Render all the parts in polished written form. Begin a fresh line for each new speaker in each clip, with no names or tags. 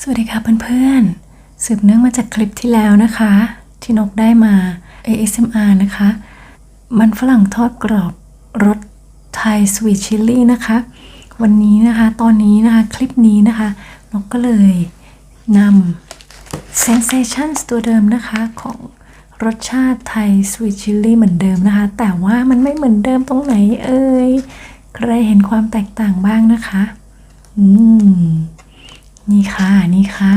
สวัสดีค่ะเพื่อนๆสืบเนื่องมาจากคลิปที่แล้วนะคะที่นกได้มา ASMR นะคะมันฝรั่งทอดกรอบรสไทยสวีทชิลลี่นะคะวันนี้นะคะตอนนี้นะคะคลิปนี้นะคะนกก็เลยนำ Sensations ตัวเดิมนะคะของรสชาติไทยสวีทชิลลี่เหมือนเดิมนะคะแต่ว่ามันไม่เหมือนเดิมตรงไหนเอ่ยใครเห็นความแตกต่างบ้างนะคะนี่ค่ะนี่ค่ะ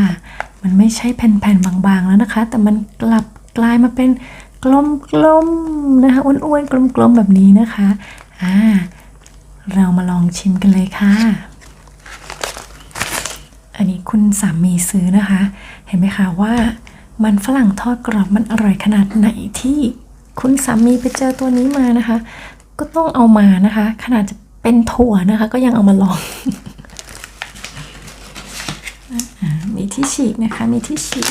มันไม่ใช่แผ่นๆบางๆแล้วนะคะแต่มันกลับกลายมาเป็นกลมๆนะคะอ้วนๆกลมๆแบบนี้นะคะเรามาลองชิมกันเลยค่ะอันนี้คุณสามีซื้อนะคะเห็นไหมคะว่ามันฝรั่งทอดกรอบมันอร่อยขนาดไหนที่คุณสามีไปเจอตัวนี้มานะคะก็ต้องเอามานะคะขนาดจะเป็นถั่วนะคะก็ยังเอามาลองมีที่ฉีกนะคะมีที่ฉีก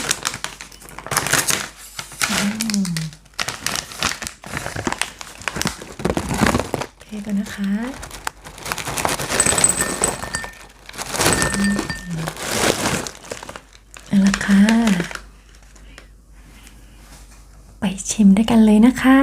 โอเคก่อนนะคะเอาละค่ะไปชิมด้วยกันเลยนะคะ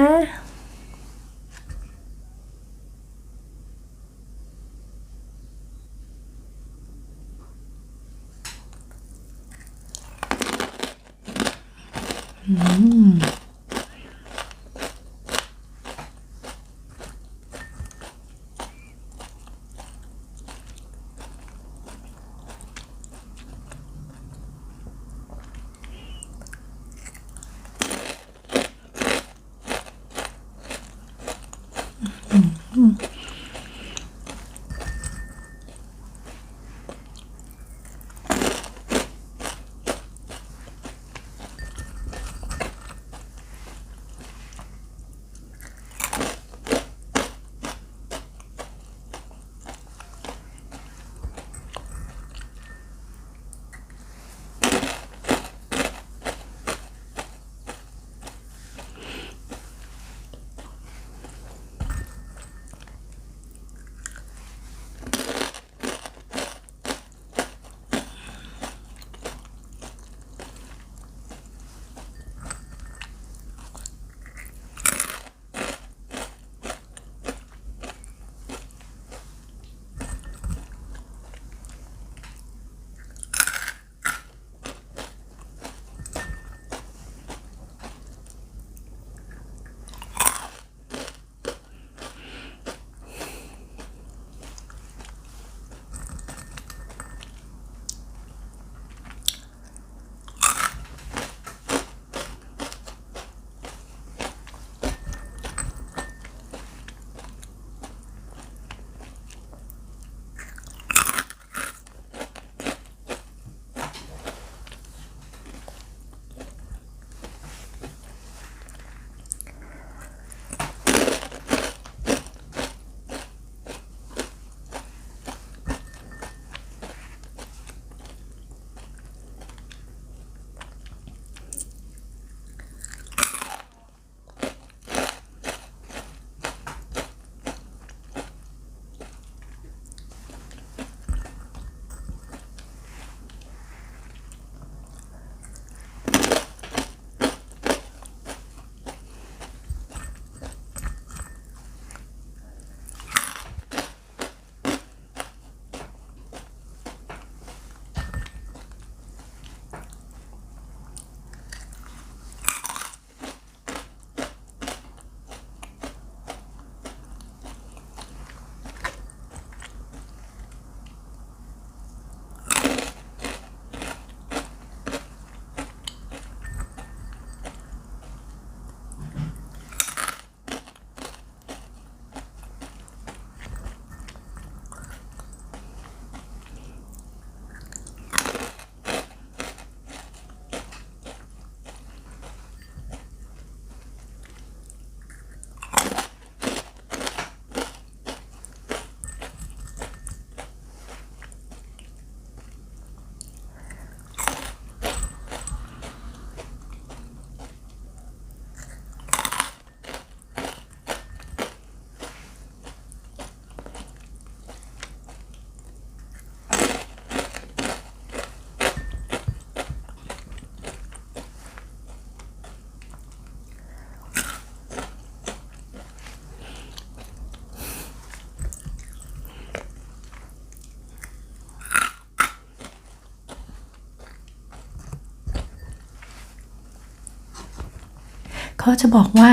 ก็จะบอกว่า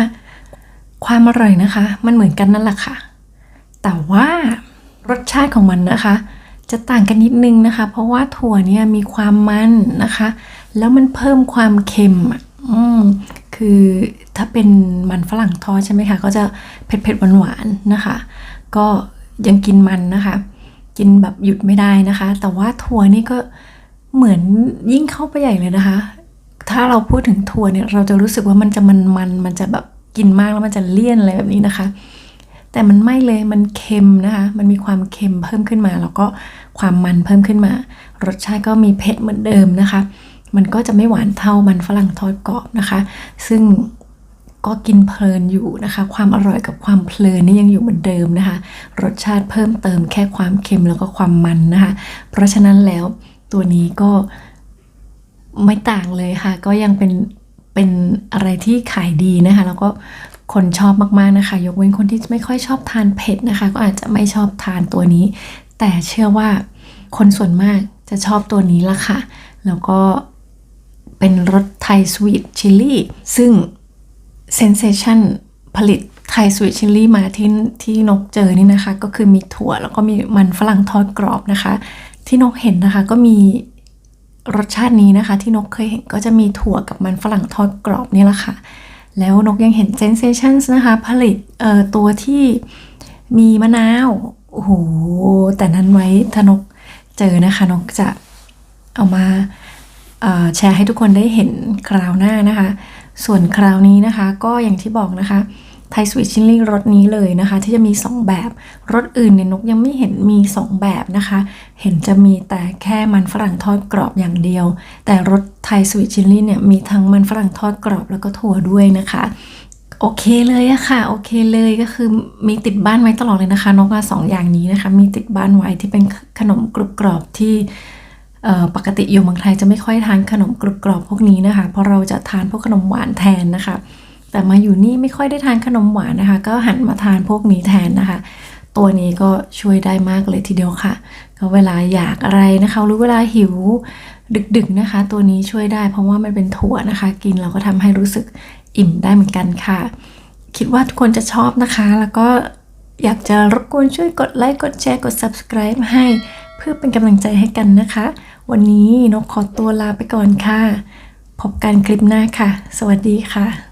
ความอร่อยนะคะมันเหมือนกันนั่นแหละค่ะแต่ว่ารสชาติของมันนะคะจะต่างกันนิดนึงนะคะเพราะว่าถั่วเนี่ยมีความมันนะคะแล้วมันเพิ่มความเค็มคือถ้าเป็นมันฝรั่งทอดใช่ไหมคะก็จะเผ็ดๆหวานๆนะคะก็ยังกินมันนะคะกินแบบหยุดไม่ได้นะคะแต่ว่าถั่วนี่ก็เหมือนยิ่งเข้าไปใหญ่เลยนะคะถ้าเราพูดถึงถั่วเนี่ยเราจะรู้สึกว่ามันจะมันจะแบบกินมากแล้วมันจะเลี่ยนอะไรแบบนี้นะคะแต่มันไม่เลยมันเค็มนะคะมันมีความเค็มเพิ่มขึ้นมาแล้วก็ความมันเพิ่มขึ้นมารสชาติก็มีเผ็ดเหมือนเดิมนะคะมันก็จะไม่หวานเท่ามันฝรั่งทอดกรอบนะคะซึ่งก็กินเพลินอยู่นะคะความอร่อยกับความเพลินนี่ยังอยู่เหมือนเดิมนะคะรสชาติเพิ่มเติมแค่ความเค็มแล้วก็ความมันนะคะเพราะฉะนั้นแล้วตัวนี้ก็ไม่ต่างเลยค่ะก็ยังเป็นอะไรที่ขายดีนะคะแล้วก็คนชอบมากๆนะคะยกเว้นคนที่ไม่ค่อยชอบทานเผ็ดนะคะก็อาจจะไม่ชอบทานตัวนี้แต่เชื่อว่าคนส่วนมากจะชอบตัวนี้ละค่ะแล้วก็เป็นรสไทยสวีทชิลลี่ซึ่งเซนเซชันผลิตไทยสวีทชิลลี่มาที่นกเจอนี่นะคะก็คือมีถั่วแล้วก็มีมันฝรั่งทอดกรอบนะคะที่นกเห็นนะคะก็มีรสชาตินี้นะคะที่นกเคยเห็นก็จะมีถั่วกับมันฝรั่งทอดกรอบนี่แหละค่ะแล้วนกยังเห็น Sensations นะคะผลิตตัวที่มีมะนาวโอ้โหแต่นั้นไว้ถ้านกเจอนะคะนกจะเอามาแชร์ให้ทุกคนได้เห็นคราวหน้านะคะส่วนคราวนี้นะคะก็อย่างที่บอกนะคะไทยสวีทชิลลี่รสนี้เลยนะคะที่จะมี2แบบรสอื่นเนี่ยนกยังไม่เห็นมี2แบบนะคะเห็นจะมีแต่แค่มันฝรั่งทอดกรอบอย่างเดียวแต่รสไทยสวีทชิลลี่เนี่ยมีทั้งมันฝรั่งทอดกรอบแล้วก็ถั่วด้วยนะคะโอเคเลยอะค่ะโอเคเลยก็คือมีติดบ้านไว้ตลอดเลยนะคะนกว่า2อย่างนี้นะคะมีติดบ้านไว้ที่เป็นขนมกรุบกรอบที่ปกติอยู่เมืองไทยจะไม่ค่อยทานขนมกรุบกรอบพวกนี้นะคะเพราะเราจะทานพวกขนมหวานแทนนะคะแต่มาอยู่นี่ไม่ค่อยได้ทานขนมหวานนะคะก็หันมาทานพวกนี้แทนนะคะตัวนี้ก็ช่วยได้มากเลยทีเดียวค่ะก็เวลาอยากอะไรนะคะหรือเวลาหิวดึกๆนะคะตัวนี้ช่วยได้เพราะว่ามันเป็นถั่วนะคะกินเราก็ทำให้รู้สึกอิ่มได้เหมือนกันค่ะคิดว่าทุกคนจะชอบนะคะแล้วก็อยากจะรบกวนช่วยกดไลค์กดแชร์กด subscribe ให้เพื่อเป็นกำลังใจให้กันนะคะวันนี้นกขอตัวลาไปก่อนค่ะพบกันคลิปหน้าค่ะสวัสดีค่ะ